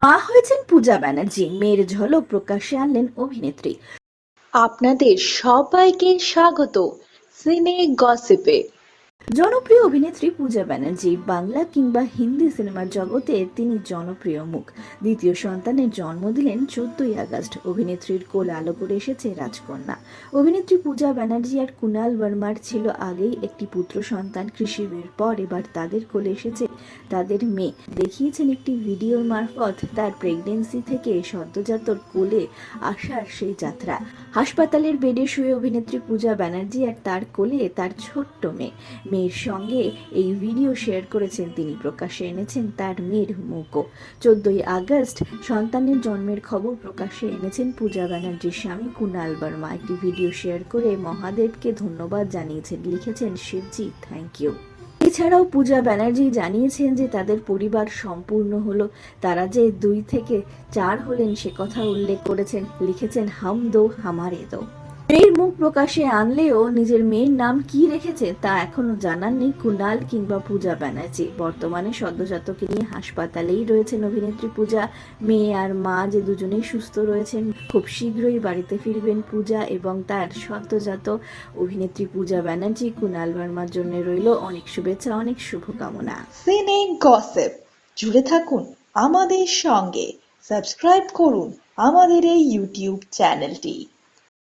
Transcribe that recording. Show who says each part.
Speaker 1: মা হয়েছেন পূজা ব্যানার্জি, মেয়ের ঝলক প্রকাশ্যে আনলেন অভিনেত্রী।
Speaker 2: আপনাদের সবাইকে স্বাগত সিনে গসিপে।
Speaker 1: জনপ্রিয় অভিনেত্রী পূজা ব্যানার্জি বাংলা কিংবা হিন্দি সিনেমার জগতে তিনি জনপ্রিয় মুখ। দ্বিতীয় সন্তানের জন্ম দিলেন 14ই আগস্ট। অভিনেত্রীর কোল আলো করে এসেছে রাজকন্যা। অভিনেত্রী পূজা ব্যানার্জি আর কুনাল ভার্মার ছিল আগেই একটি পুত্র সন্তান। কৃষি বিয়ের পর এবার তাদের কোলে এসেছে তাদের মেয়ে। দেখিয়েছেন একটি ভিডিওর মারফত তার প্রেগনেন্সি থেকে সদ্যজাতর কোলে আসার সেই যাত্রা। হাসপাতালের বেডে শুয়ে অভিনেত্রী পূজা ব্যানার্জি আর তার কোলে তার ছোট্ট মেয়ের সঙ্গে এই ভিডিও শেয়ার করেছেন তিনি। প্রকাশ্যে এনেছেন তার মেয়ের মুখও। 14ই আগস্ট সন্তানের জন্মের খবর প্রকাশ্যে এনেছেন পূজা ব্যানার্জির স্বামী কুনাল ভার্মা। একটি ভিডিও শেয়ার করে মহাদেবকে ধন্যবাদ জানিয়েছেন, লিখেছেন শিবজি থ্যাংক ইউ। এছাড়াও পূজা ব্যানার্জি জানিয়েছেন যে তাদের পরিবার সম্পূর্ণ হলো। তারা যে 2 থেকে 4 হলেন সে কথা উল্লেখ করেছেন, লিখেছেন হাম দো হামারে দো। মেয়ের মুখ প্রকাশে আনলেও নিজের মেয়ের নাম কি রেখেছে তা এখনো জানাননি কুনাল কিংবা পূজা ব্যানার্জি। বর্তমানে সদ্যজাতকে নিয়ে হাসপাতালেই রয়েছেন অভিনেত্রী পূজা। মেয়ে আর মা যে দুজনেই সুস্থ রয়েছেন। খুব শীঘ্রই বাড়িতে ফিরবেন পূজা এবং তার সদ্যজাত। অভিনেত্রী পূজা ব্যানার্জি কুনাল ভার্মার জন্য রইল অনেক শুভেচ্ছা, অনেক শুভকামনা।
Speaker 2: সিনে গসিপ জুড়ে থাকুন আমাদের সঙ্গে, সাবস্ক্রাইব করুন আমাদের এই ইউটিউব চ্যানেলটি।